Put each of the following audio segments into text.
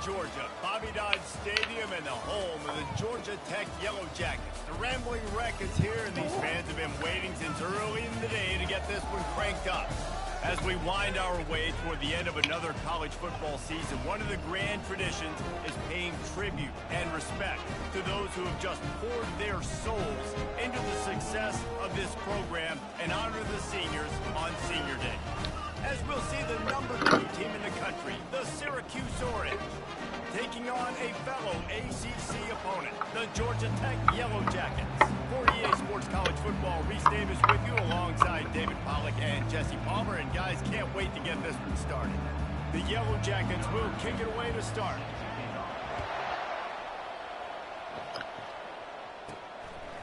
Georgia, Bobby Dodd Stadium and the home of the Georgia Tech Yellow Jackets. The Rambling Wreck is here, and these fans have been waiting since early in the day to get this one cranked up. As we wind our way toward the end of another college football season, one of the grand traditions is paying tribute and respect to those who have just poured their souls into the success of this program and honor the seniors on Senior Day. As we'll see the #2 team in the country, the Syracuse Orange, taking on a fellow ACC opponent, the Georgia Tech Yellow Jackets. For EA Sports College Football, Reese Davis with you alongside David Pollack and Jesse Palmer. And guys, can't wait to get this one started. The Yellow Jackets will kick it away to start.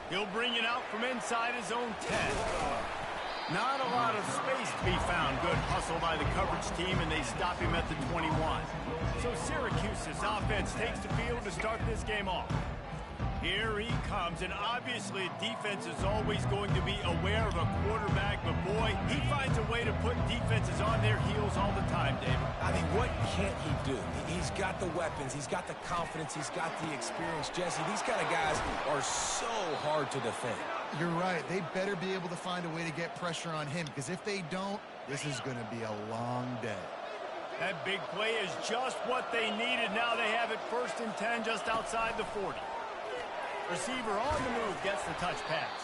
He'll bring it out from inside his own 10. Not a lot of space to be found. Good hustle by the coverage team, and they stop him at the 21. So Syracuse's offense takes the field to start this game off. Here he comes, and obviously defense is always going to be aware of a quarterback, but boy, he finds a way to put defenses on their heels all the time, David. I mean, what can't he do? He's got the weapons, he's got the confidence, he's got the experience. Jesse, these kind of guys are so hard to defend. You're right. They better be able to find a way to get pressure on him, because if they don't, this is going to be a long day. That big play is just what they needed. Now they have it 1st and 10 just outside the 40. Receiver on the move gets the touch pass.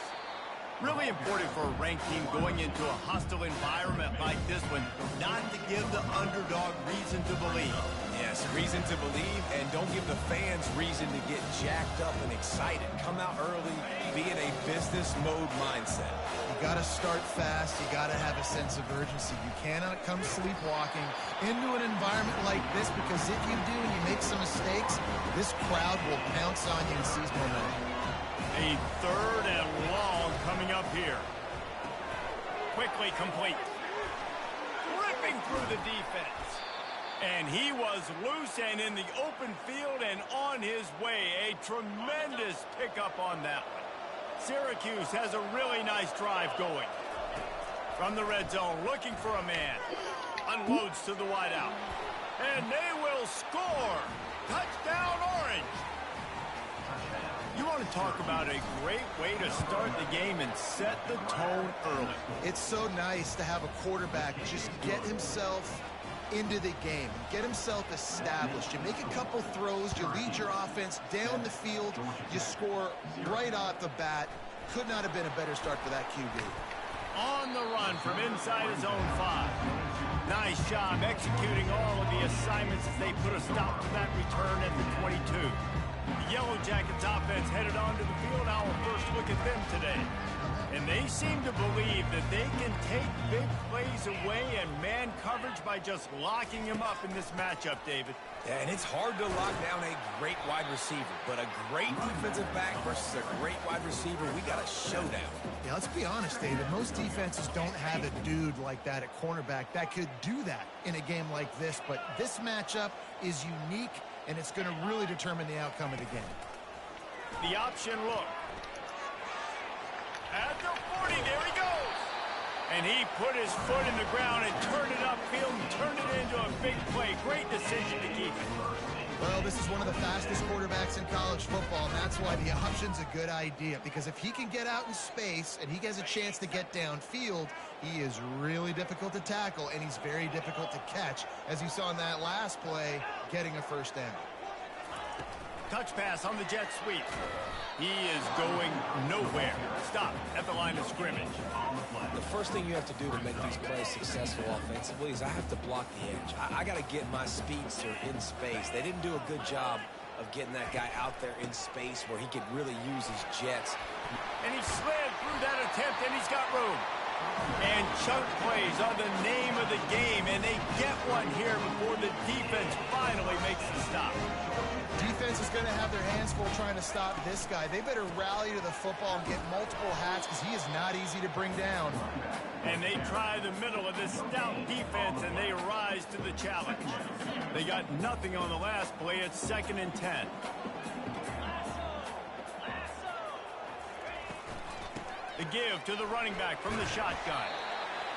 Really important for a ranked team going into a hostile environment like this one, not to give the underdog reason to believe. Yes, reason to believe, and don't give the fans reason to get jacked up and excited. Come out early, be in a business mode mindset. You got to start fast. You got to have a sense of urgency. You cannot come sleepwalking into an environment like this, because if you do and you make some mistakes, this crowd will pounce on you and seize momentum. A 3rd and long coming up here. Quickly complete. Ripping through the defense. And he was loose and in the open field and on his way. A tremendous pickup on that one. Syracuse has a really nice drive going. From the red zone, looking for a man. Unloads to the wideout. And they will score. Touchdown, Orange. You want to talk about a great way to start the game and set the tone early. It's so nice to have a quarterback just get himself into the game, get himself established. You make a couple throws, you lead your offense down the field, you score right off the bat. Could not have been a better start for that QB. On the run from inside his own 5. Nice job executing all of the assignments as they put a stop to that return at the 22. The Yellow Jackets offense headed onto the field. Our first look at them today. And they seem to believe that they can take big plays away and man coverage by just locking him up in this matchup, David. Yeah, and it's hard to lock down a great wide receiver, but a great defensive back versus a great wide receiver, we got a showdown. Yeah, let's be honest, David. Most defenses don't have a dude like that at cornerback that could do that in a game like this, but this matchup is unique, and it's going to really determine the outcome of the game. The option look. At the 40, there he goes. And he put his foot in the ground and turned it upfield and turned it into a big play. Great decision to keep it. Well, this is one of the fastest quarterbacks in college football, and that's why the option's a good idea. Because if he can get out in space and he has a chance to get downfield, he is really difficult to tackle, and he's very difficult to catch. As you saw in that last play, getting a 1st down. Touch pass on the jet sweep. He is going nowhere. Stop at the line of scrimmage. The first thing you have to do to make these plays successful offensively is I have to block the edge. I got to get my speedster in space. They didn't do a good job of getting that guy out there in space where he could really use his jets. And he slid through that attempt, and he's got room. And chunk plays are the name of the game, and they get one here before the defense finally makes the stop. Defense is going to have their hands full trying to stop this guy. They better rally to the football and get multiple hats, because he is not easy to bring down. And they try the middle of this stout defense, and they rise to the challenge. They got nothing on the last play. It's 2nd and 10. The give to the running back from the shotgun.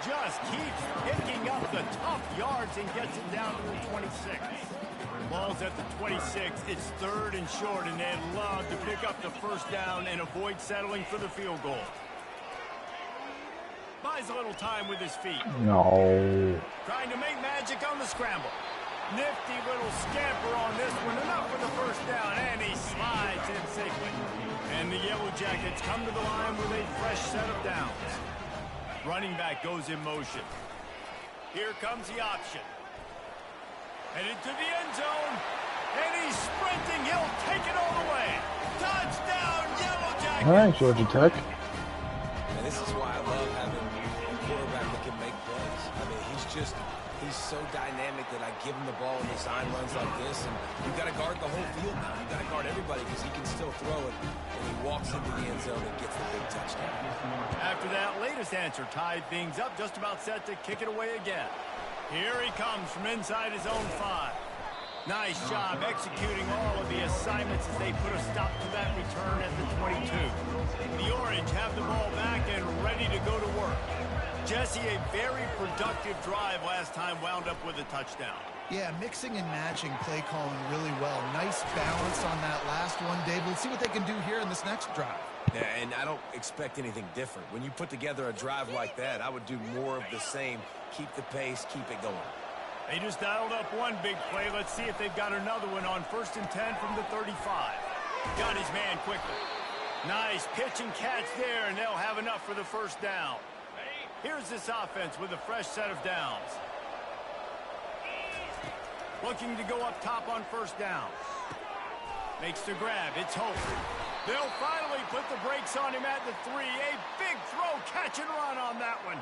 just keeps picking up the tough yards and gets it down to the 26. Ball's at the 26. It's 3rd and short, and they'd love to pick up the first down and avoid settling for the field goal. Buys a little time with his feet. No. Trying to make magic on the scramble. Nifty little scamper on this one. Enough for the first down, and he slides in safely. And the Yellow Jackets come to the line with a fresh set of downs. Running back goes in motion. Here comes the option. Headed to the end zone. And he's sprinting. He'll take it all the way. Touchdown, Yellow Jackets! All right, Georgia Tech. And this is why I love having a quarterback that can make plays. I mean, he's so dynamic that I give him the ball in design runs like this, and you've got to guard the whole field now. You've got to guard everybody because he can still throw it, and he walks into the end zone and gets the big touchdown. After that latest answer tied things up, just about set to kick it away again. Here he comes from inside his own 5. Nice job executing all of the assignments as they put a stop to that return at the 22. The Orange have the ball back and ready to go to work. Jesse, a very productive drive last time, wound up with a touchdown. Yeah, mixing and matching play calling really well. Nice balance on that last one, Dave. Let's see what they can do here in this next drive. Yeah, and I don't expect anything different. When you put together a drive like that, I would do more of the same. Keep the pace, keep it going. They just dialed up one big play. Let's see if they've got another one on 1st and 10 from the 35. Got his man quickly. Nice pitch and catch there, and they'll have enough for the first down. Here's this offense with a fresh set of downs. Looking to go up top on first down. Makes the grab. It's Hope. They'll finally put the brakes on him at the 3. A big throw, catch and run on that one.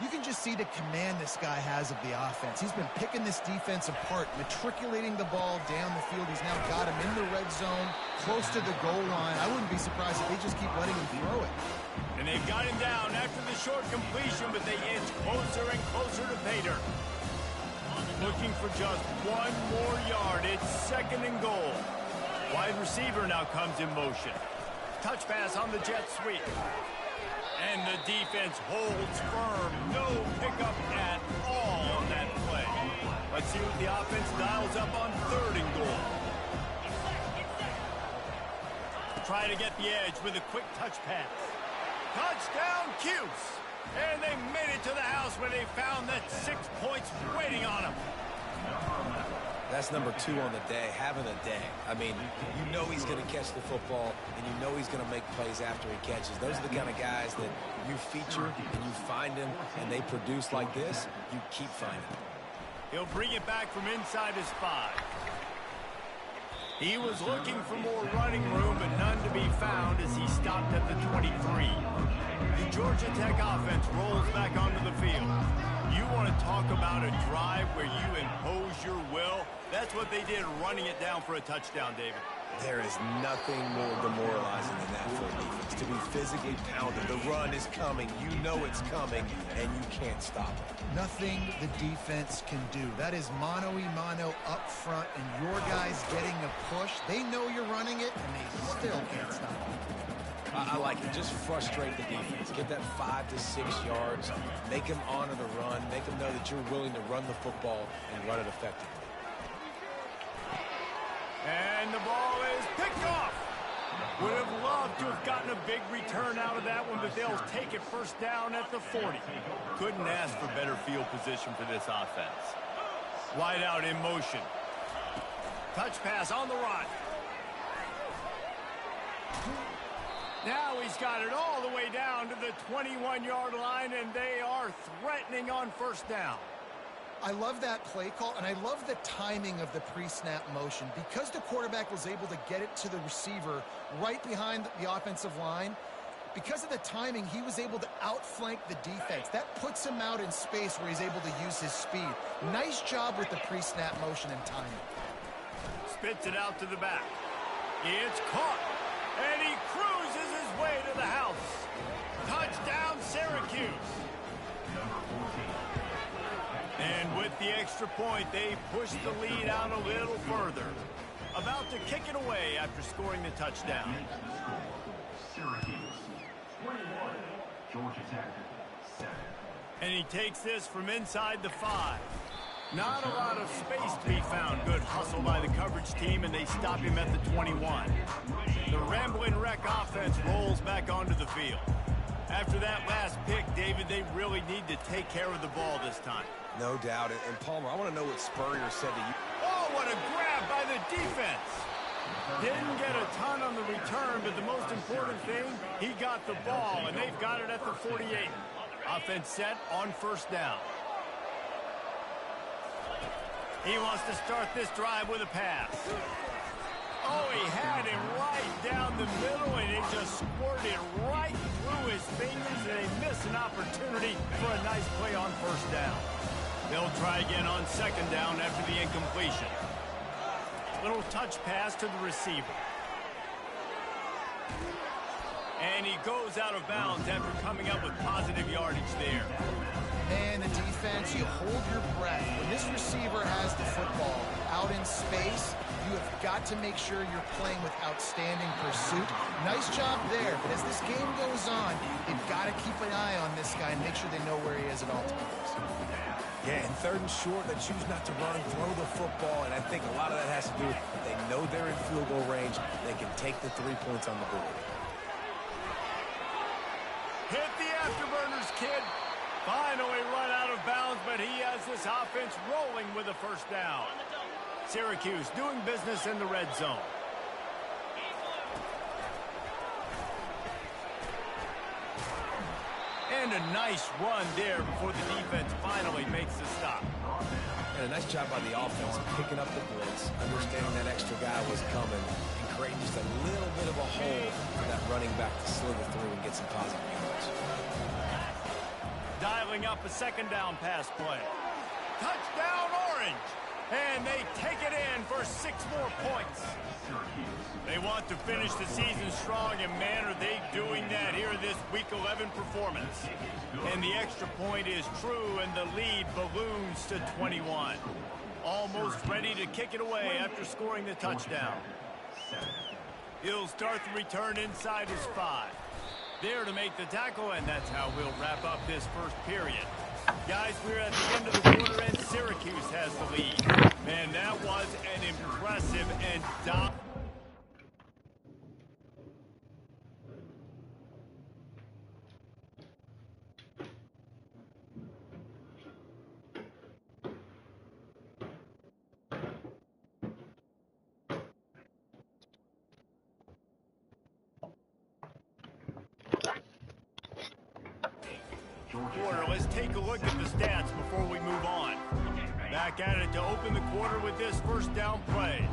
You can just see the command this guy has of the offense. He's been picking this defense apart, matriculating the ball down the field. He's now got him in the red zone, close to the goal line. I wouldn't be surprised if they just keep letting him throw it. And they've got him down after the short completion, but they inch closer and closer to pay dirt. Looking for just one more yard. It's 2nd and goal. Wide receiver now comes in motion. Touch pass on the jet sweep. And the defense holds firm. No pickup at all on that play. Let's see what the offense dials up on 3rd and goal. Try to get the edge with a quick touch pass. Touchdown, Cuse. And they made it to the house where they found that 6 points waiting on them. That's number 2 on the day, having a day. I mean, you know he's going to catch the football, and you know he's going to make plays after he catches. Those are the kind of guys that you feature and you find them, and they produce like this, you keep finding them. He'll bring it back from inside his 5. He was looking for more running room, but none to be found as he stopped at the 23. The Georgia Tech offense rolls back onto the field. You want to talk about a drive where you impose your will? That's what they did, running it down for a touchdown, David. There is nothing more demoralizing than that for a defense. To be physically pounded, the run is coming, you know it's coming, and you can't stop it. Nothing the defense can do. That is mano-a-mano up front, and your guys getting a push. They know you're running it, and they still can't stop it. I like it. Just frustrate the defense. Get that 5 to 6 yards. Make them honor the run. Make them know that you're willing to run the football and run it effectively. And the ball is picked off. Would have loved to have gotten a big return out of that one, but they'll take it first down at the 40. Couldn't ask for better field position for this offense. Wide out in motion. Touch pass on the run. Now he's got it all the way down to the 21-yard line, and they are threatening on first down. I love that play call, and I love the timing of the pre-snap motion. Because the quarterback was able to get it to the receiver right behind the offensive line, because of the timing, he was able to outflank the defense. That puts him out in space where he's able to use his speed. Nice job with the pre-snap motion and timing. Spits it out to the back. It's caught, and he cruises his way to the house. Touchdown, Syracuse. And with the extra point, they push the lead out a little further. About to kick it away after scoring the touchdown. Syracuse 21, Georgia Tech 7. And he takes this from inside the 5. Not a lot of space to be found. Good hustle by the coverage team, and they stop him at the 21. The Rambling Wreck offense rolls back onto the field. After that last pick, David, they really need to take care of the ball this time. No doubt. And Palmer, I want to know what Spurrier said to you. Oh, what a grab by the defense. Didn't get a ton on the return, but the most important thing, he got the ball, and they've got it at the 48. Offense set on first down. He wants to start this drive with a pass. Oh, he had him right down the middle, and it just squirted right through his fingers, and they missed an opportunity for a nice play on first down. They'll try again on second down after the incompletion. Little touch pass to the receiver. And he goes out of bounds after coming up with positive yardage there. Man, the defense, you hold your breath. When this receiver has the football out in space, you have got to make sure you're playing with outstanding pursuit. Nice job there, but as this game goes on, they've got to keep an eye on this guy and make sure they know where he is at all times. Yeah, and third and short, they choose not to run, throw the football, and I think a lot of that has to do with they know they're in field goal range. They can take the 3 points on the board. Hit the afterburners, kid. Finally run out of bounds, but he has this offense rolling with a first down. Syracuse doing business in the red zone. And a nice run there before the defense finally makes the stop. And a nice job by the offense picking up the blitz, understanding that extra guy was coming, and creating just a little bit of a hole for that running back to slither through and get some positive yards. Dialing up a second down pass play. Touchdown Orange! And they take it in for 6 more points. They want to finish the season strong, and man, are they doing that here in this Week 11 performance. And the extra point is true, and the lead balloons to 21. Almost ready to kick it away after scoring the touchdown. He'll start the return inside his 5. There to make the tackle, and that's how we'll wrap up this first period. Guys, we're at the end of the quarter, and Syracuse has the lead. Man, that was an impressive and dominant. Quarter. Let's take a look at the stats before we move on. Back at it to open the quarter with this first down play.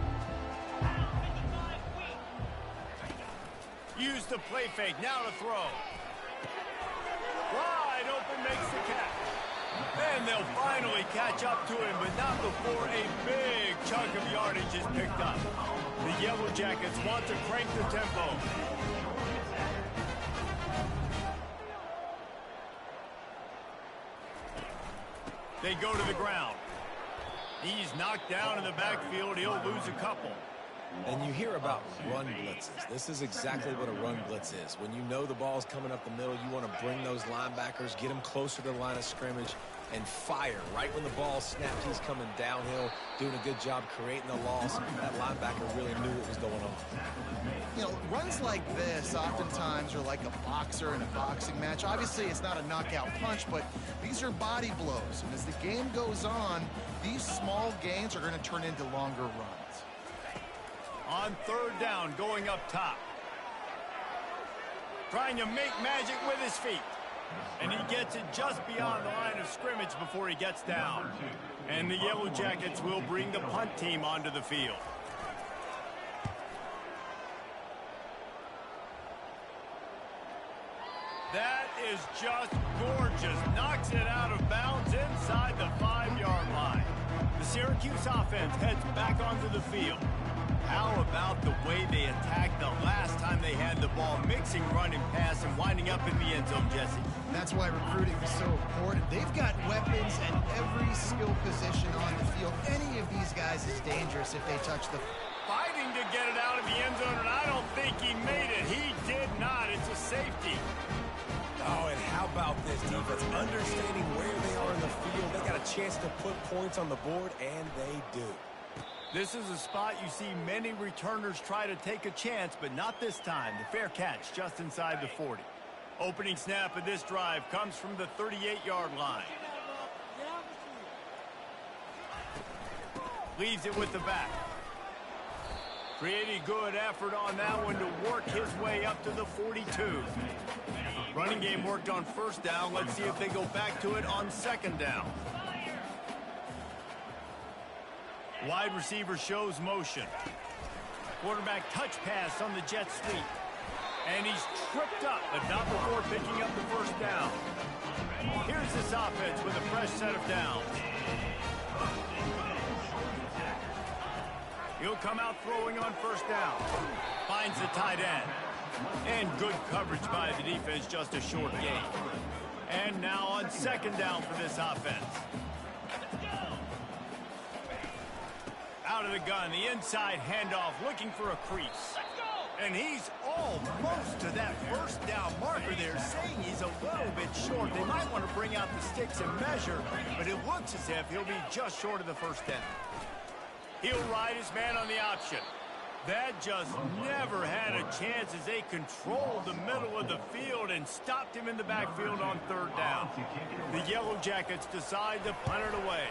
Use the play fake, now to throw. Wide open makes the catch. And they'll finally catch up to him, but not before a big chunk of yardage is picked up. The Yellow Jackets want to crank the tempo. They go to the ground. He's knocked down in the backfield. He'll lose a couple. And you hear about run blitzes. This is exactly what a run blitz is. When you know the ball's coming up the middle, you want to bring those linebackers, get them closer to the line of scrimmage, and fire. Right when the ball snapped, he's coming downhill, doing a good job creating the loss. That linebacker really knew what was going on. You know, runs like this oftentimes are like a boxer in a boxing match. Obviously, it's not a knockout punch, but these are body blows. And as the game goes on, these small gains are going to turn into longer runs. On third down, going up top. Trying to make magic with his feet. And he gets it just beyond the line of scrimmage before he gets down. And the Yellow Jackets will bring the punt team onto the field. That is just gorgeous. Knocks it out of bounds inside the 5-yard line. The Syracuse offense heads back onto the field. How about the way they attacked the last time they had the ball, mixing run and pass and winding up in the end zone, Jesse? That's why recruiting is so important. They've got weapons at every skill position on the field. Any of these guys is dangerous if they touch the... Fighting to get it out of the end zone, and I don't think he made it. He did not. It's a safety. Oh, and how about this defense, understanding where they are in the field. They got a chance to put points on the board, and they do. This is a spot you see many returners try to take a chance, but not this time. The fair catch just inside the 40. Opening snap of this drive comes from the 38-yard line. Leaves it with the back. Pretty good effort on that one to work his way up to the 42. Running game worked on first down. Let's see if they go back to it on second down. Wide receiver shows motion. Quarterback touch pass on the jet sweep. And he's tripped up, but not before picking up the first down. Here's this offense with a fresh set of downs. He'll come out throwing on first down. Finds the tight end. And good coverage by the defense, just a short gain. And now on second down for this offense. Out of the gun, the inside handoff, looking for a crease. And he's almost to that first down marker there, saying he's a little bit short. They might want to bring out the sticks and measure, but it looks as if he'll be just short of the first down. He'll ride his man on the option. That just never had a chance as they controlled the middle of the field and stopped him in the backfield on third down. The Yellow Jackets decide to punt it away.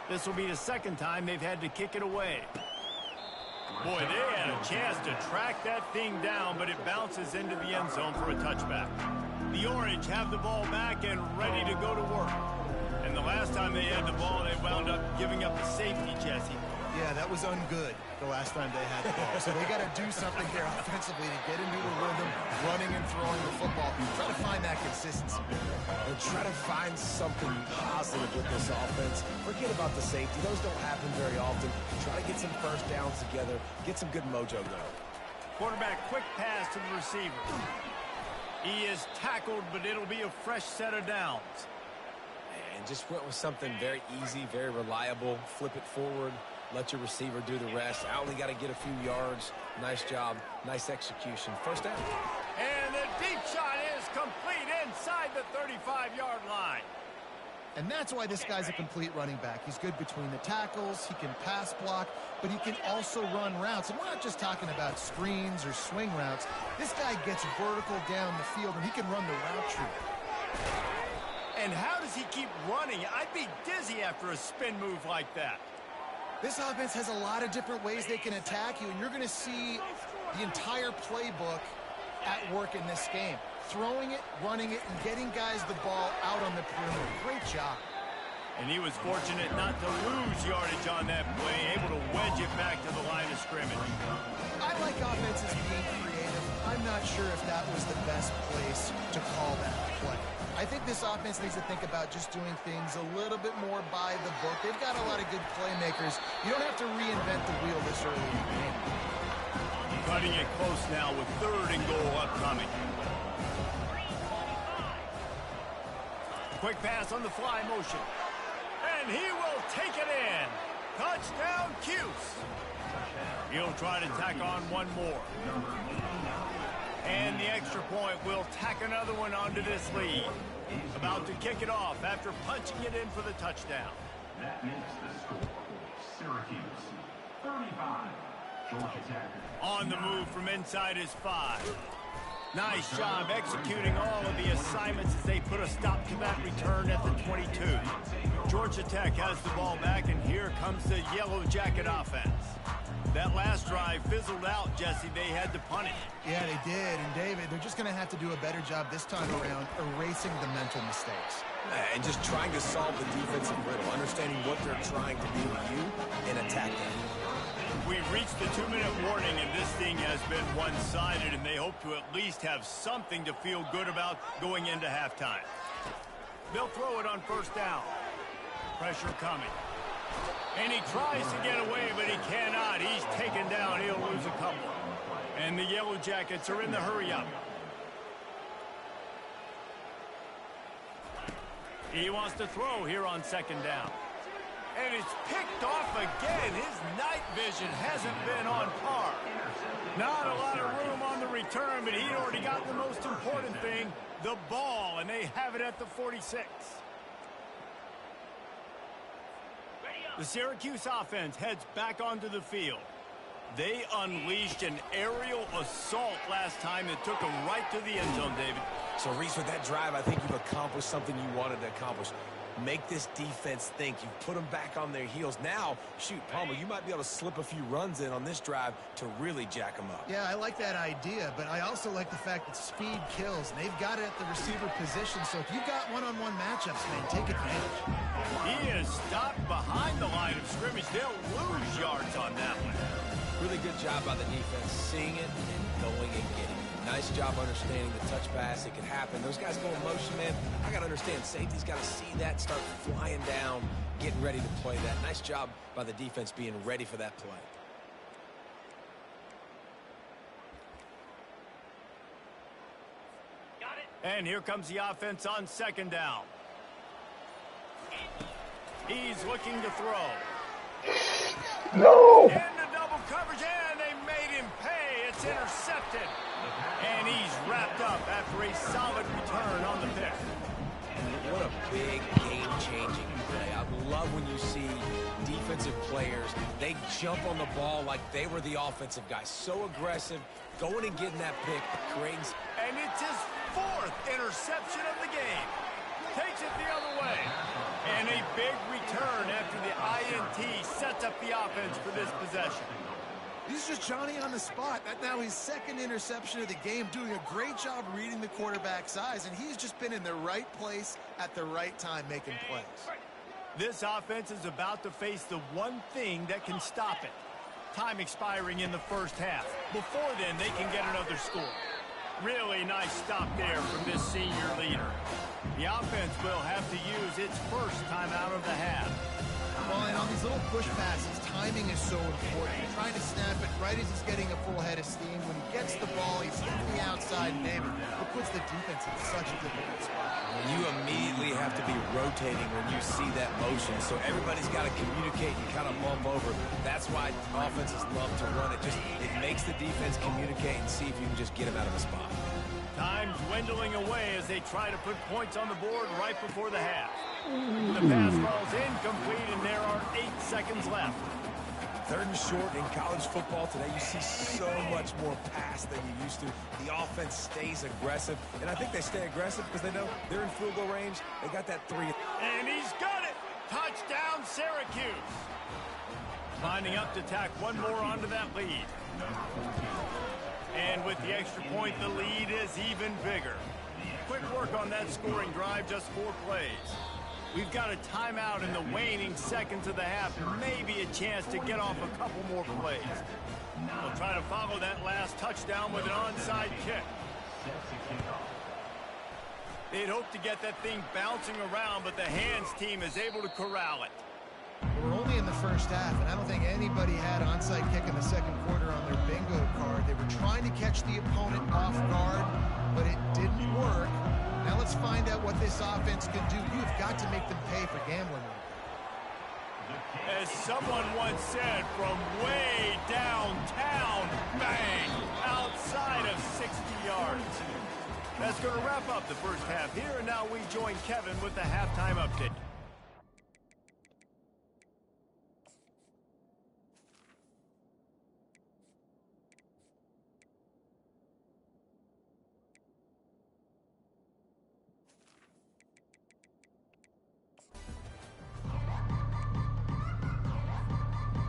This will be the second time they've had to kick it away. Boy, they had a chance to track that thing down, but it bounces into the end zone for a touchback. The Orange have the ball back and ready to go to work. And the last time they had the ball, they wound up giving up the safety, Jesse. Yeah, that was ungood the last time they had the ball. So they got to do something here offensively to get into the rhythm, running and throwing the football. Try to find that consistency. And try to find something positive with this offense. Forget about the safety. Those don't happen very often. Try to get some first downs together. Get some good mojo going. Quarterback quick pass to the receiver. He is tackled, but it'll be a fresh set of downs. And just went with something very easy, very reliable. Flip it forward. Let your receiver do the rest. I only got to get a few yards. Nice job. Nice execution. First down. And the deep shot is complete inside the 35-yard line. And that's why this guy's a complete running back. He's good between the tackles. He can pass block, but he can also run routes. And we're not just talking about screens or swing routes. This guy gets vertical down the field, and he can run the route tree. And how does he keep running? I'd be dizzy after a spin move like that. This offense has a lot of different ways they can attack you, and you're going to see the entire playbook at work in this game. Throwing it, running it, and getting guys the ball out on the perimeter. Great job. And he was fortunate not to lose yardage on that play, able to wedge it back to the line of scrimmage. I like offenses being creative. I'm not sure if that was the best place to call that play. I think this offense needs to think about just doing things a little bit more by the book. They've got a lot of good playmakers. You don't have to reinvent the wheel this early in the game. Cutting it close now with third and goal upcoming. Quick pass on the fly motion. And he will take it in. Touchdown, Cuse. He'll try to tack on one more. And the extra point will tack another one onto this lead. About to kick it off after punching it in for the touchdown. That makes the score Syracuse 35, Georgia Tech. On the move from inside his 5. Nice job executing all of the assignments as they put a stop to that return at the 22. Georgia Tech has the ball back, and here comes the Yellow Jacket offense. That last drive fizzled out, Jesse. They had to punt it. Yeah, they did. And, David, they're just going to have to do a better job this time around erasing the mental mistakes. And just trying to solve the defensive riddle, understanding what they're trying to do to you and attack them. We've reached the 2-minute warning, and this thing has been one-sided, and they hope to at least have something to feel good about going into halftime. They'll throw it on first down. Pressure coming. And he tries to get away, but he cannot. He's taken down. He'll lose a couple. And the Yellow Jackets are in the hurry-up. He wants to throw here on second down. And it's picked off again. His night vision hasn't been on par. Not a lot of room on the return, but he'd already got the most important thing, the ball, and they have it at the 46. The Syracuse offense heads back onto the field. They unleashed an aerial assault last time that took them right to the end zone, David. So, Reese, with that drive, I think you've accomplished something you wanted to accomplish. Make this defense think. You've put them back on their heels. Now, shoot, Palmer, you might be able to slip a few runs in on this drive to really jack them up. Yeah, I like that idea, but I also like the fact that speed kills, and they've got it at the receiver position, so if you've got one-on-one matchups, man, take advantage. He is stopped behind the line of scrimmage. They'll lose yards on that one. Really good job by the defense, seeing it and going and getting it. Nice job understanding the touch pass. It could happen. Those guys go in motion, man. I got to understand, safety's got to see that, start flying down, getting ready to play that. Nice job by the defense being ready for that play. Got it. And here comes the offense on second down. He's looking to throw. No! Into double coverage, and they made him pay. It's intercepted. And he's wrapped up after a solid return on the pick. What a big game-changing play. I love when you see defensive players, they jump on the ball like they were the offensive guys. So aggressive, going and getting that pick, creating... And it's his fourth interception of the game. Takes it the other way. And a big return after the INT sets up the offense for this possession. He's just Johnny on the spot. That's now his second interception of the game, doing a great job reading the quarterback's eyes, and he's just been in the right place at the right time making plays. This offense is about to face the one thing that can stop it. Time expiring in the first half. Before then, they can get another score. Really nice stop there from this senior leader. The offense will have to use its first timeout of the half. Well, and on these little push passes, timing is so important. You're trying to snap it right as he's getting a full head of steam. When he gets the ball, he's hitting the outside neighbor. It puts the defense in such a difficult spot. You immediately have to be rotating when you see that motion, so everybody's got to communicate and kind of bump over. That's why offenses love to run it. It makes the defense communicate and see if you can just get him out of the spot. Time dwindling away as they try to put points on the board right before the half. The pass falls incomplete, and there are 8 seconds left. Third and short in college football today. You see so much more pass than you used to. The offense stays aggressive, and I think they stay aggressive because they know they're in field goal range. They got that 3. And he's got it! Touchdown, Syracuse! Lining up to tack one more onto that lead. And with the extra point, the lead is even bigger. Quick work on that scoring drive, just 4 plays. We've got a timeout in the waning seconds of the half, maybe a chance to get off a couple more plays. We'll try to follow that last touchdown with an onside kick. They'd hope to get that thing bouncing around, but the hands team is able to corral it. We're only in the first half, and I don't think anybody had onside kick in the second quarter on their bingo card. They were trying to catch the opponent off guard, but it didn't work. Now let's find out what this offense can do. You've got to make them pay for gambling. As someone once said, from way downtown, bang, outside of 60 yards. That's going to wrap up the first half here, and now we join Kevin with the halftime update.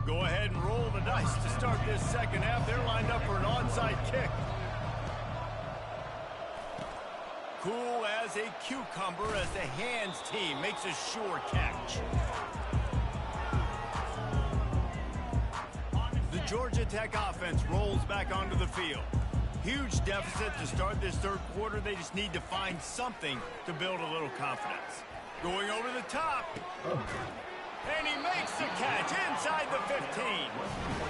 Go ahead and roll the dice to start this second half. They're lined up for an onside kick. Cool as a cucumber as the hands team makes a sure catch. The Georgia Tech offense rolls back onto the field. Huge deficit to start this third quarter. They just need to find something to build a little confidence. Going over the top. And he makes the catch inside the 15.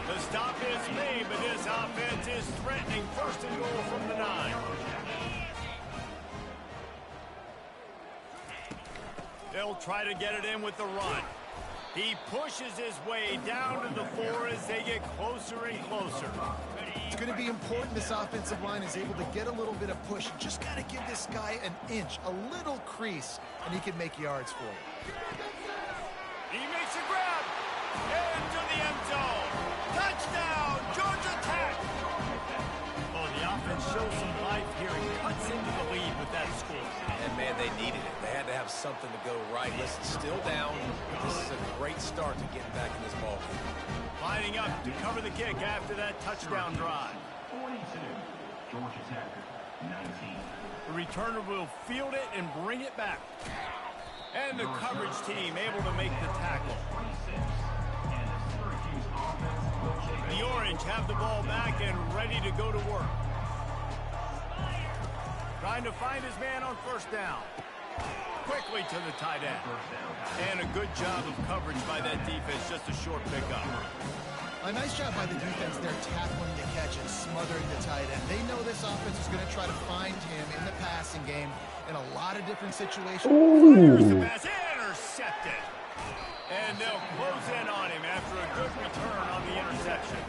The stop is made, but this offense is threatening first and goal from the 9. They'll try to get it in with the run. He pushes his way down to the 4 as they get closer and closer. It's going to be important this offensive line is able to get a little bit of push. Just got to give this guy an inch, a little crease, and he can make yards for it. He makes a grab into the end zone. Touchdown, Georgia Tech. Oh, the offense shows some life here and cuts into the lead with that score. And, man, they needed it. They had to have something to go right. Listen, still down. This is a great start to getting back in this ball game. Lining up to cover the kick after that touchdown drive. 42, Georgia Tech, 19. The returner will field it and bring it back. And the coverage team able to make the tackle. The Orange have the ball back and ready to go to work. Trying to find his man on first down. Quickly to the tight end. And a good job of coverage by that defense, just a short pickup. A nice job by the defense there tackling the catch and smothering the tight end. They know this offense is going to try to find him in the passing game in a lot of different situations. Fires the pass, intercepted. And they'll close in on him after a good return on the interception.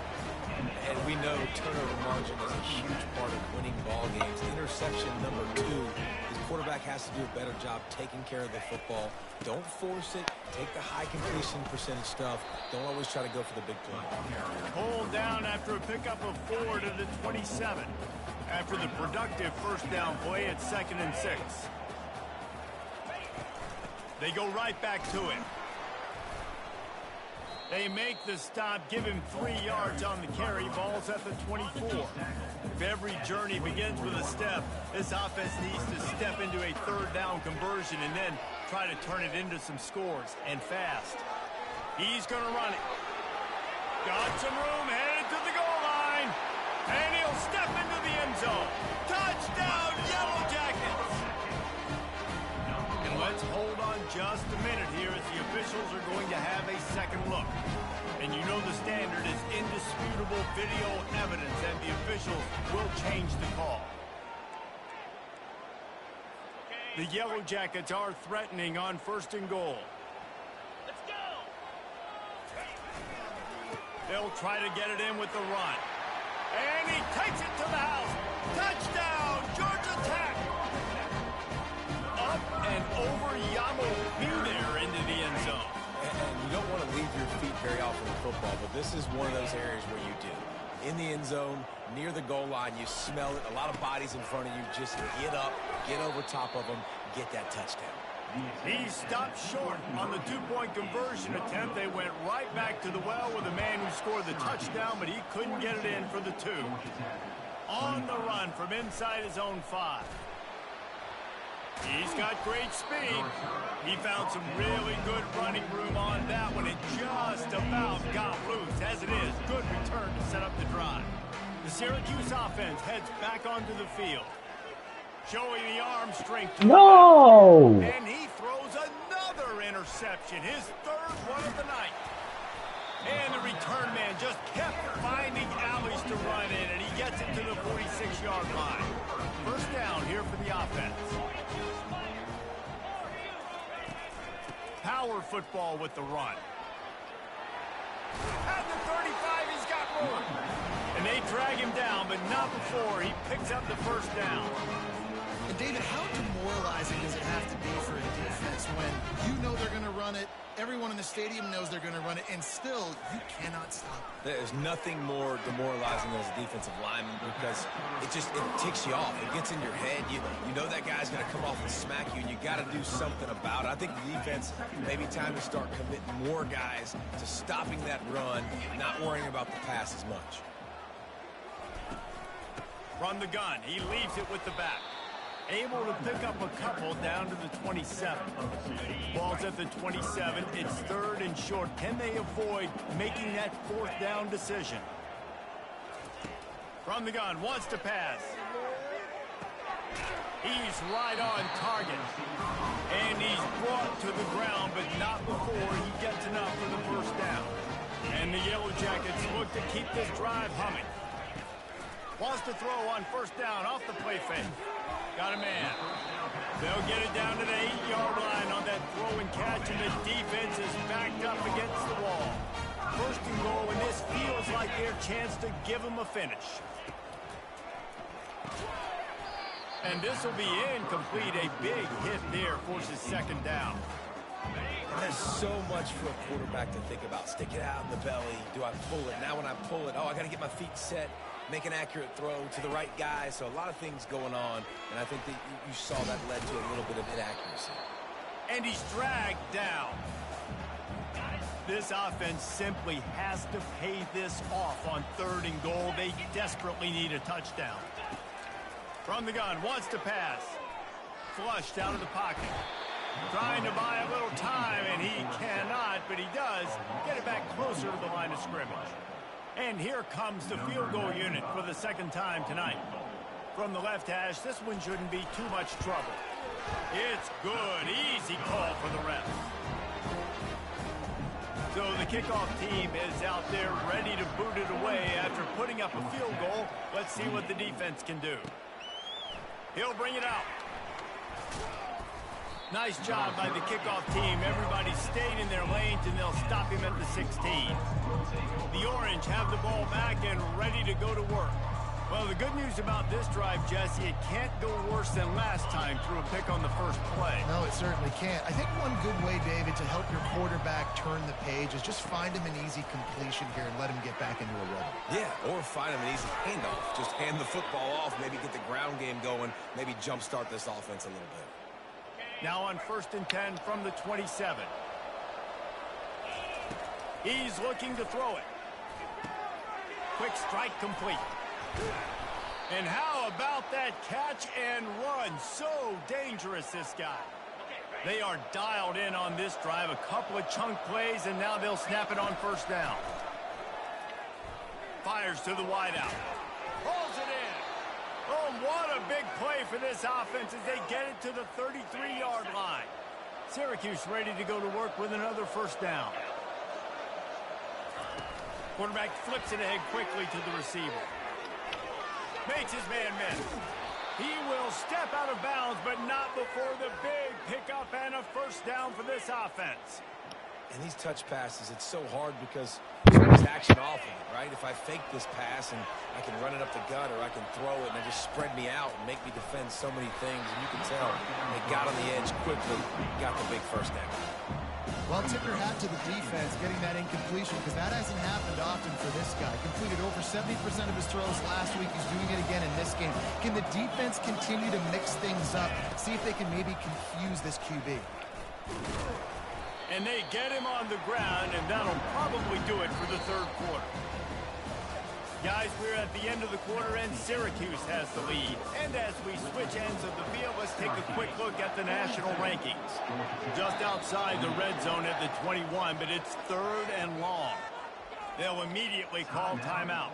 And we know turnover margin is a huge part of winning ball games. Interception number 2. His quarterback has to do a better job taking care of the football. Don't force it. Take the high completion percentage stuff. Don't always try to go for the big play. Pulled down after a pickup of 4 to the 27. After the productive first down play at 2nd and 6. They go right back to it. They make the stop, give him 3 yards on the carry. Ball's at the 24. If every journey begins with a step, this offense needs to step into a 3rd down conversion and then try to turn it into some scores, and fast. He's going to run it. Got some room, headed to the goal line. And he'll step into the end zone. Touchdown, Yellow Jackets! And let's hold on just a minute here as the officials are going to have a second look. And you know the standard is indisputable video evidence, and the officials will change the call. The Yellow Jackets are threatening on 1st and goal. Let's go! They'll try to get it in with the run. And he takes it to the house. Touchdown, Georgia Tech! Up and over Yamo P there into the end zone. And you don't want to leave your feet very often in football, but this is one of those areas where you do. In the end zone, near the goal line, you smell it. A lot of bodies in front of you. Just get up, get over top of them, get that touchdown. He stopped short on the 2-point conversion attempt. They went right back to the well with the man who scored the touchdown, but he couldn't get it in for the 2. On the run from inside his own 5. He's got great speed. He found some really good running room on that one. It just about got loose. As it is, good return to set up the drive. The Syracuse offense heads back onto the field. Showing the arm strength. No! And he throws another interception. His 3rd one of the night. And the return man just kept finding alleys to run in, and he gets it to the 46-yard line. First down here for the offense. Power football with the run. At the 35, he's got room. And they drag him down, but not before he picks up the first down. And David, how demoralizing does it have to be for a defense when you know they're going to run it, everyone in the stadium knows they're going to run it, and still you cannot stop it? There's nothing more demoralizing as a defensive lineman because it ticks you off. It gets in your head. You know that guy's going to come off and smack you, and you got to do something about it. I think the defense, maybe time to start committing more guys to stopping that run, not worrying about the pass as much. From the gun, he leaves it with the back. Able to pick up a couple down to the 27. Ball's at the 27. It's 3rd and short. Can they avoid making that 4th down decision? From the gun, wants to pass. He's right on target. And he's brought to the ground, but not before he gets enough for the first down. And the Yellow Jackets look to keep this drive humming. Wants to throw on first down off the play fake. Got a man. They'll get it down to the 8-yard line on that throw and catch, and the defense is backed up against the wall. First and goal, and this feels like their chance to give them a finish. And this will be incomplete. A big hit there forces second down. There's so much for a quarterback to think about. Stick it out in the belly. Do I pull it? Now when I pull it, oh, I got to get my feet set, make an accurate throw to the right guy. So a lot of things going on, and I think that you saw that led to a little bit of inaccuracy. And he's dragged down. This offense simply has to pay this off on 3rd and goal. They desperately need a touchdown. From the gun, wants to pass. Flushed out of the pocket. Trying to buy a little time, and he cannot, but he does get it back closer to the line of scrimmage. And here comes the field goal unit for the second time tonight. From the left hash, this one shouldn't be too much trouble. It's good. Easy call for the ref. So the kickoff team is out there ready to boot it away after putting up a field goal. Let's see what the defense can do. He'll bring it out. Nice job by the kickoff team. Everybody stayed in their lanes, and they'll stop him at the 16. The Orange have the ball back and ready to go to work. Well, the good news about this drive, Jesse, it can't go worse than last time through a pick on the first play. No, it certainly can't. I think one good way, David, to help your quarterback turn the page is just find him an easy completion here and let him get back into a rhythm. Yeah, or find him an easy handoff. Just hand the football off, maybe get the ground game going, maybe jumpstart this offense a little bit. Now on 1st and 10 from the 27. He's looking to throw it. Quick strike complete. And how about that catch and run? So dangerous, this guy. They are dialed in on this drive. A couple of chunk plays, and now they'll snap it on 1st down. Fires to the wideout. Pulls it in. Oh, what a big play for this offense as they get it to the 33-yard line. Syracuse ready to go to work with another 1st down. Quarterback flips it ahead quickly to the receiver. Makes his man miss. He will step out of bounds, but not before the big pickup and a 1st down for this offense. And these touch passes, it's so hard because there's action off of it, right? If I fake this pass and I can run it up the gut, or I can throw it and it just spread me out and make me defend so many things, and you can tell they got on the edge quickly, got the big 1st down. Well, tip your hat to the defense getting that incompletion, because that hasn't happened often for this guy. Completed over 70% of his throws last week. He's doing it again in this game. Can the defense continue to mix things up? See if they can maybe confuse this QB. And they get him on the ground, and that'll probably do it for the 3rd quarter. Guys, we're at the end of the quarter, and Syracuse has the lead. And as we switch ends of the field, let's take a quick look at the national rankings. Just outside the red zone at the 21, but it's 3rd and long. They'll immediately call timeout.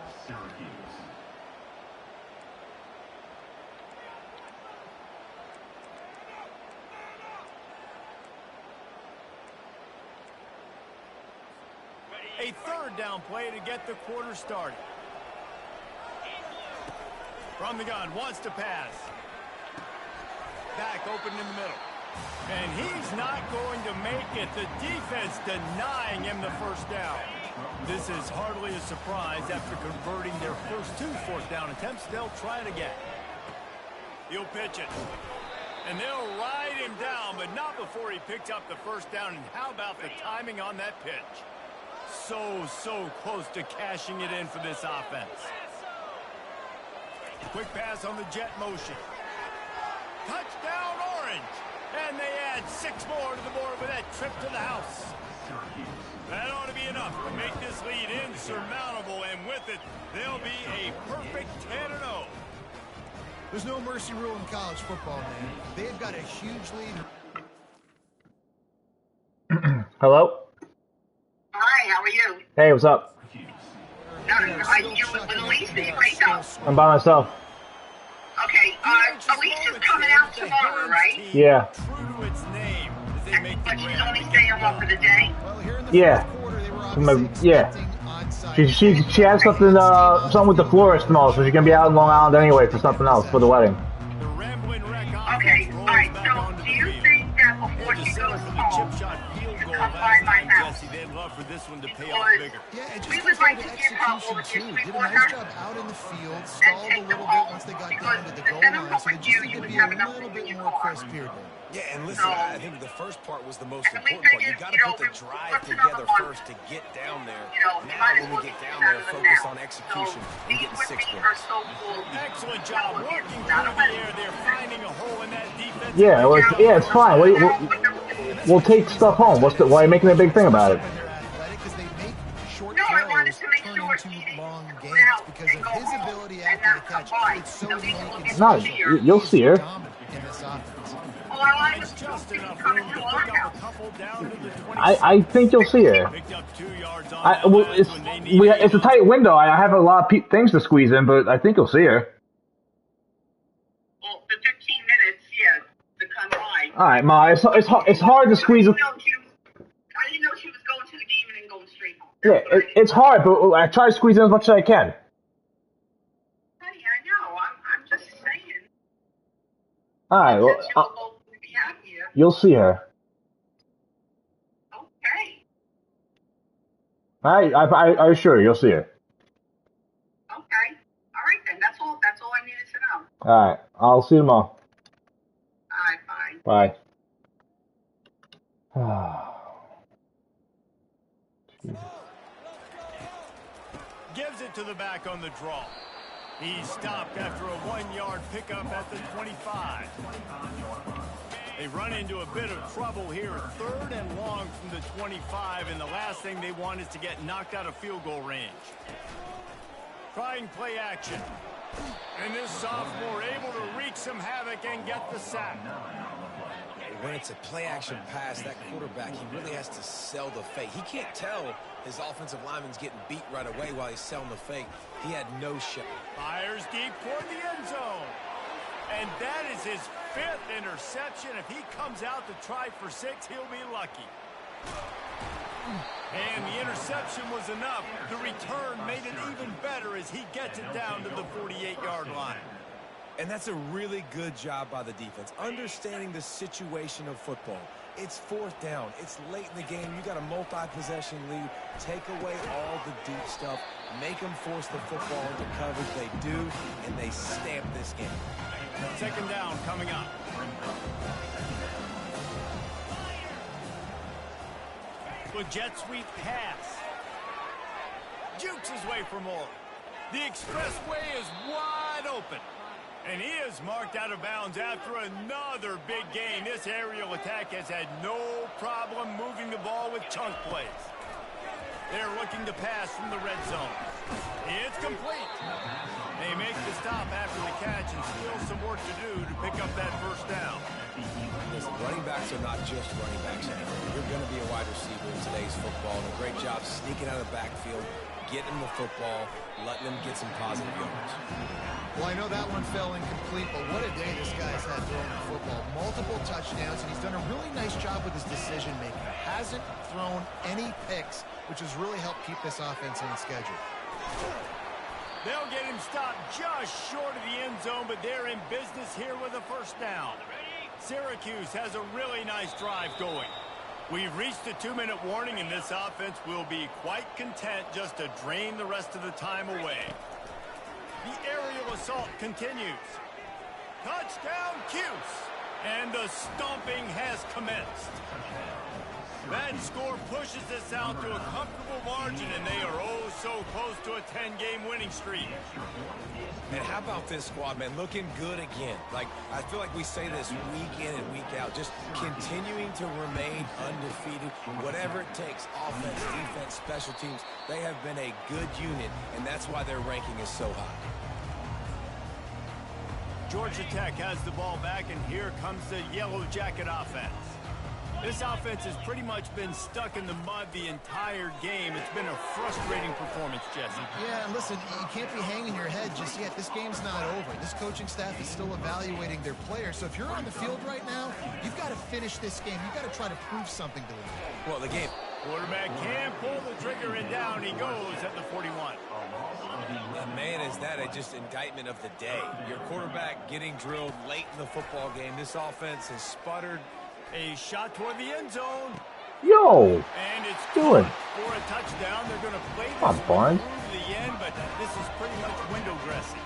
A 3rd down play to get the quarter started. From the gun, wants to pass. Back open in the middle. And he's not going to make it. The defense denying him the 1st down. This is hardly a surprise. After converting their first 2 4th down attempts, they'll try it again. He'll pitch it. And they'll ride him down, but not before he picks up the 1st down. And how about the timing on that pitch? So close to cashing it in for this offense. Quick pass on the jet motion. Touchdown, Orange! And they add 6 more to the board with that trip to the house. That ought to be enough to make this lead insurmountable, and with it, they'll be a perfect 10-0. There's no mercy rule in college football, man. They've got a huge lead. Hello? Hi, how are you? Hey, what's up? You with Elise? Are you great though? I'm by myself. Okay, Elise is coming out tomorrow, right? Yeah. True to its name, as they make But she's only staying on for the day? Well, here in the Yeah. fourth quarter, they were Yeah. obviously expecting onside. She has something with the florist tomorrow, so she's gonna be out in Long Island anyway for something else for the wedding. The rambling wreck Okay, rolls alright, back so onto do the you field. think that before she settle for the chip shot field goal last night, Jesse. They'd love for this one to pay off bigger. Yeah, it just comes down to execution, too. Did a nice job out in the field, stalled a little bit once they got down to the goal line, so they just need to be a little bit more crisp here. Yeah, and listen, I think the first part was the most important part. You got to put the drive together first to get down there. Now, when we get down there, focus on execution and getting 6 points. Excellent job working through the air. They're finding a hole in that defense. Yeah, well, it's fine. We'll take stuff home. Why are you making a big thing about it? No, I wanted to make sure he long games because of his ability after the catch. It's so unique. No, you'll see her. I think you'll see her. It's a tight window. I have a lot of things to squeeze in, but I think you'll see her. Well, the 15 minutes, yeah, to come by. All right, Ma. It's hard to squeeze. I didn't know she was going to the game and then going straight home. Yeah, it's hard, but I try to squeeze in as much as I can. Honey, I know. I'm just saying. All right, well, you'll see her. Okay. I assure you, you'll see her. Okay. All right then. That's all I needed to know. All right, I'll see you tomorrow. All right. Bye. Bye. Gives it to the back on the draw. He's stopped after a 1-yard pickup at the 25. They run into a bit of trouble here, 3rd and long from the 25, and the last thing they want is to get knocked out of field goal range. Trying play action. And this sophomore able to wreak some havoc and get the sack. When it's a play-action pass, that quarterback, he really has to sell the fake. He can't tell his offensive lineman's getting beat right away while he's selling the fake. He had no shot. Fires deep toward the end zone. And that is his 5th interception. If he comes out to try for 6, he'll be lucky. And the interception was enough. The return made it even better as he gets it down to the 48-yard line. And that's a really good job by the defense, understanding the situation of football. It's 4th down. It's late in the game. You got a multi-possession lead. Take away all the deep stuff. Make them force the football into coverage. They do, and they stamp this game. 2nd down coming up. With jet sweep pass. Jukes his way for more. The expressway is wide open. And he is marked out of bounds after another big gain. This aerial attack has had no problem moving the ball with chunk plays. They're looking to pass from the red zone. It's complete. They make the stop after the catch and still some work to do to pick up that 1st down. Listen, running backs are not just running backs anymore. You're going to be a wide receiver in today's football. And a great job sneaking out of the backfield, getting them the football, letting them get some positive yards. Well, I know that one fell incomplete, but what a day this guy's had throwing the football. Multiple touchdowns, and he's done a really nice job with his decision-making. Hasn't thrown any picks, which has really helped keep this offense on schedule. They'll get him stopped just short of the end zone, but they're in business here with a 1st down. Syracuse has a really nice drive going. We've reached a 2-minute warning, and this offense will be quite content just to drain the rest of the time away. The aerial assault continues. Touchdown, Cuse. And the stomping has commenced. That score pushes us out to a comfortable margin, and they are oh so close to a 10-game winning streak. And how about this squad, man? Looking good again. Like, I feel like we say this week in and week out, just continuing to remain undefeated, whatever it takes, offense, defense, special teams. They have been a good unit, and that's why their ranking is so high. Georgia Tech has the ball back, and here comes the Yellow Jacket offense. This offense has pretty much been stuck in the mud the entire game. It's been a frustrating performance, Jesse. Yeah, and listen, you can't be hanging your head just yet. This game's not over. This coaching staff is still evaluating their players. So if you're on the field right now, you've got to finish this game. You've got to try to prove something to them. Well, the game. Quarterback can pull the trigger, and down he goes at the 41. And man, is that just indictment of the day. Your quarterback getting drilled late in the football game. This offense has sputtered A shot toward the end zone. Yo! And it's Doing? for a touchdown. They're going to play this Come on, Barnes. through the end, but this is pretty much window dressing.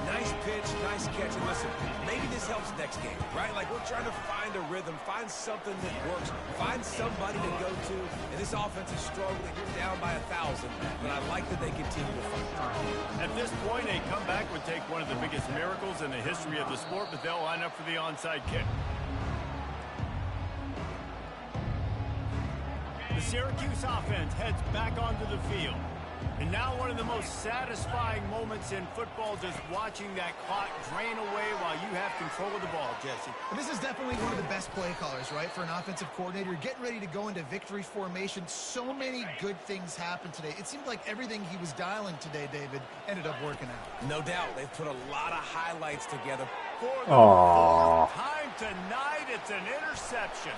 Nice pitch, nice catch. And listen, maybe this helps next game, right? Like we're trying to find a rhythm, find something that works, find somebody to go to. And this offense is struggling. You're down by 1,000, but I like that they continue to fight. At this point, a comeback would take one of the biggest miracles in the history of the sport, but they'll line up for the onside kick. The Syracuse offense heads back onto the field. And now one of the most satisfying moments in football, just watching that clock drain away while you have control of the ball, Jesse. And this is definitely one of the best play callers, right, for an offensive coordinator. You're getting ready to go into victory formation. So many good things happened today. It seemed like everything he was dialing today, David, ended up working out. No doubt. They've put a lot of highlights together. For the fourth time tonight, it's an interception.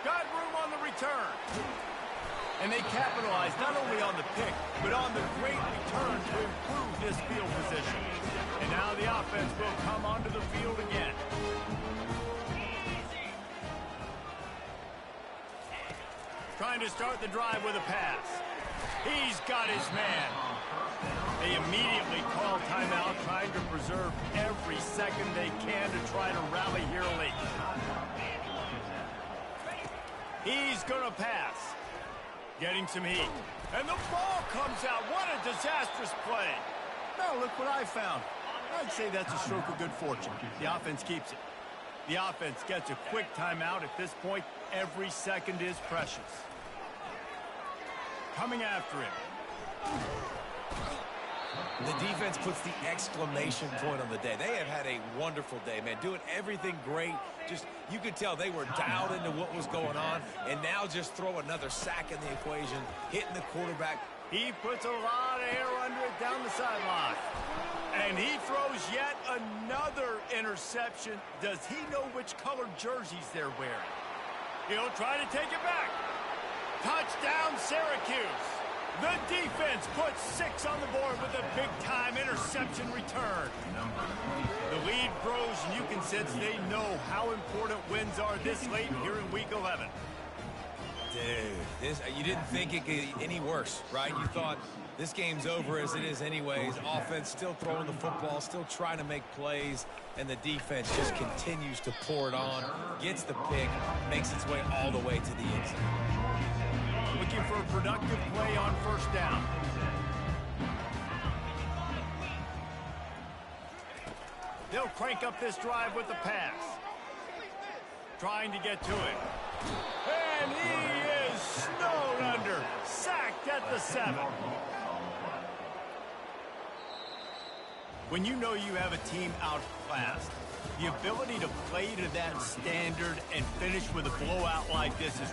Got room on the return. And they capitalized not only on the pick, but on the great return to improve this field position. And now the offense will come onto the field again. Trying to start the drive with a pass. He's got his man. They immediately call timeout, trying to preserve every second they can to try to rally here late. He's going to pass. Getting some heat. And the ball comes out. What a disastrous play. Now look what I found. I'd say that's a stroke of good fortune. The offense keeps it. The offense gets a quick timeout. At this point, every second is precious. Coming after him. The defense puts the exclamation point on the day. They have had a wonderful day, man. Doing everything great. Just, you could tell they were dialed into what was going on. And now just throw another sack in the equation, hitting the quarterback. He puts a lot of air under it down the sideline. And he throws yet another interception. Does he know which colored jerseys they're wearing? He'll try to take it back. Touchdown, Syracuse. The defense puts 6 on the board with a big-time interception return. The lead grows, and you can sense they know how important wins are this late here in Week 11. Dude, you didn't think it could get any worse, right? You thought this game's over as it is anyways. Offense still throwing the football, still trying to make plays, and the defense just continues to pour it on, gets the pick, makes its way all the way to the end zone. Looking for a productive play on first down. They'll crank up this drive with the pass. Trying to get to it. And he is snowed under. Sacked at the 7. When you know you have a team outclassed, the ability to play to that standard and finish with a blowout like this is